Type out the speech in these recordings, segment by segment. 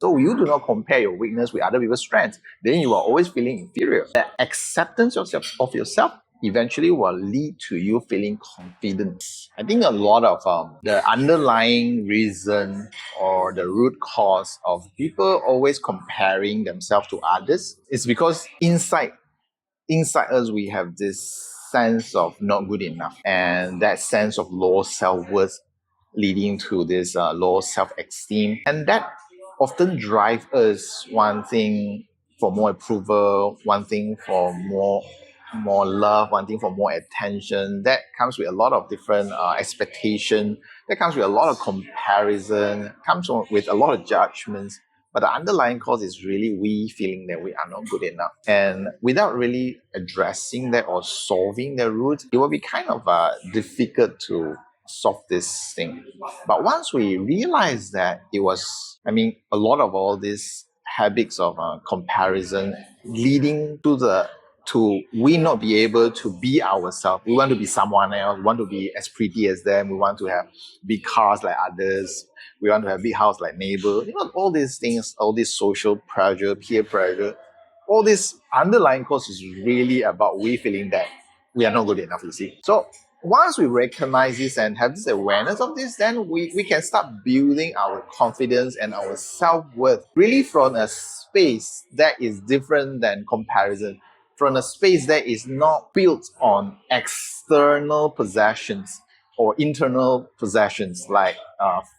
So you do not compare your weakness with other people's strengths. Then you are always feeling inferior. The acceptance of yourself eventually will lead to you feeling confident. I think a lot of the underlying reason or the root cause of people always comparing themselves to others is because inside us we have this sense of not good enough, and that sense of low self-worth leading to this low self-esteem, and that often drive us wanting for more approval, wanting for more love, wanting for more attention. That comes with a lot of different expectation, that comes with a lot of comparison, comes with a lot of judgments. But the underlying cause is really we feeling that we are not good enough. And without really addressing that or solving the root, it will be kind of difficult to solve this thing. But once we realize that it was, a lot of all these habits of comparison leading to we not be able to be ourselves. We want to be someone else. We want to be as pretty as them. We want to have big cars like others. We want to have big house like neighbor. All these things, all this social pressure, peer pressure, all this underlying cause is really about we feeling that we are not good enough, you see. So once we recognize this and have this awareness of this, then we can start building our confidence and our self-worth really from a space that is different than comparison, from a space that is not built on external possessions or internal possessions like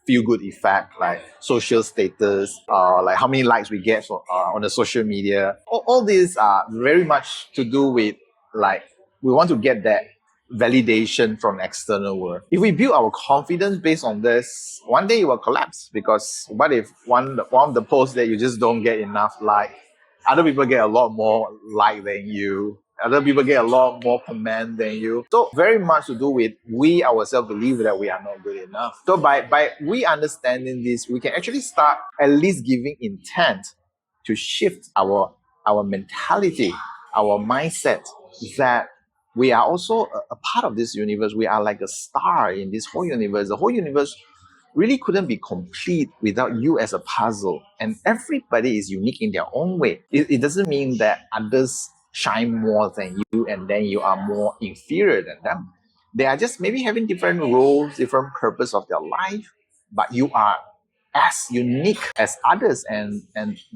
feel-good effect, like social status, like how many likes we get on the social media. All these are very much to do with like we want to get that validation from external world. If we build our confidence based on this, one day it will collapse, because what if one of the posts that you just don't get enough like, other people get a lot more like than you, other people get a lot more comment than you. So very much to do with we ourselves believe that we are not good enough. So by we understanding this, we can actually start at least giving intent to shift our mentality, our mindset, that we are also a part of this universe. We are like a star in this whole universe. The whole universe really couldn't be complete without you as a puzzle. And everybody is unique in their own way. It doesn't mean that others shine more than you and then you are more inferior than them. They are just maybe having different roles, different purpose of their life, but you are as unique as others. And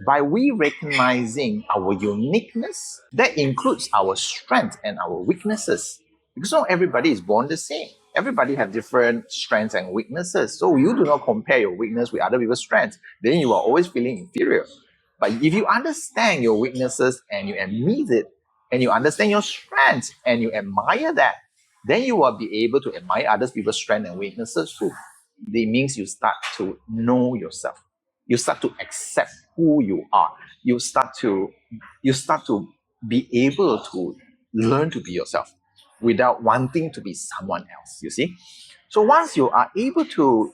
by we recognizing our uniqueness, that includes our strengths and our weaknesses, because not everybody is born the same. Everybody have different strengths and weaknesses. So you do not compare your weakness with other people's strengths. Then you are always feeling inferior. But if you understand your weaknesses and you admit it, and you understand your strengths and you admire that, then you will be able to admire other people's strengths and weaknesses too. It means you start to know yourself. You start to accept who you are. You start to be able to learn to be yourself without wanting to be someone else, you see. So once you are able to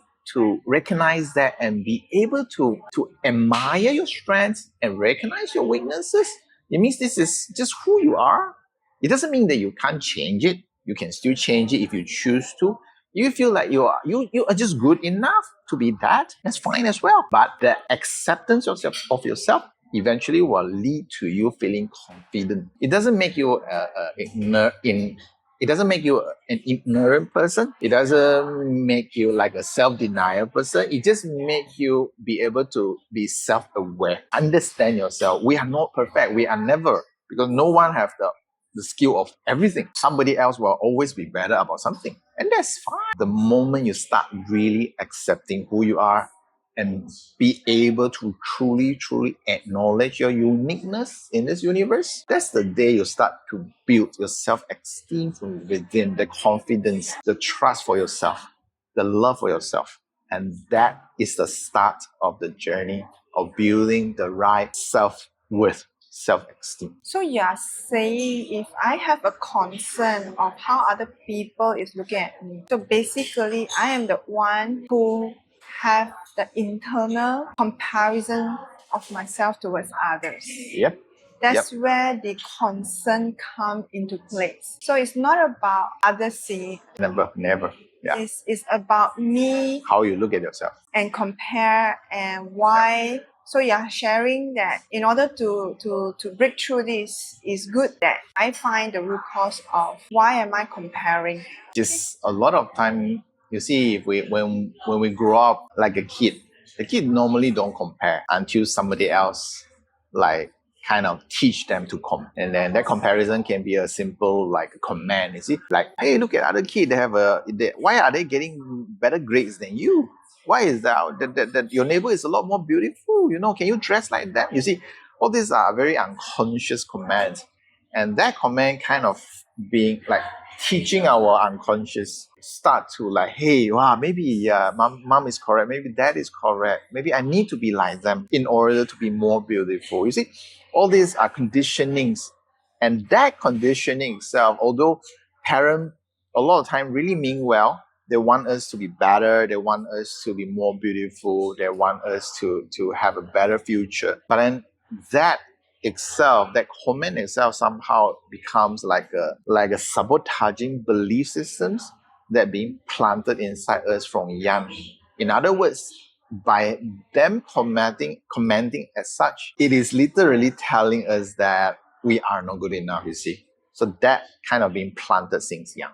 recognize that and be able to admire your strengths and recognize your weaknesses, it means this is just who you are. It doesn't mean that you can't change it. You can still change it if you choose to. You feel like you are just good enough to be that, that's fine as well. But the acceptance of yourself eventually will lead to you feeling confident. It doesn't make you it doesn't make you an ignorant person. It doesn't make you like a self-denial person. It just makes you be able to be self-aware, understand yourself. We are not perfect. We are never, because no one have the skill of everything. Somebody else will always be better about something. And that's fine. The moment you start really accepting who you are and be able to truly acknowledge your uniqueness in this universe, that's the day you start to build your self-esteem from within, the confidence, the trust for yourself, the love for yourself. And that is the start of the journey of building the right self-worth, self-esteem. So you are saying if I have a concern of how other people is looking at me, so basically I am the one who have the internal comparison of myself towards others. Yep. That's where the concern come into place. So it's not about others seeing. Never. Yeah. It's about me. How you look at yourself. And compare, and why So yeah, sharing that in order to break through this is good, that I find the root cause of why am I comparing. Just a lot of time, you see, if we when we grow up like a kid, the kid normally don't compare until somebody else like kind of teach them to and then that comparison can be a simple like a command. You see, like, hey, look at other kid, why are they getting better grades than you? Why is that your neighbor is a lot more beautiful? Can you dress like that? You see, all these are very unconscious commands, and that command kind of being like teaching our unconscious start to like, hey, wow, maybe mom is correct, maybe dad is correct, maybe I need to be like them in order to be more beautiful. You see, all these are conditionings, and that conditioning itself, although parents a lot of time really mean well, they want us to be better, they want us to be more beautiful, they want us to have a better future, but then that itself, that comment itself somehow becomes like a sabotaging belief systems that being planted inside us from young. In other words, by them commenting as such, it is literally telling us that we are not good enough, you see. So that kind of being planted since young.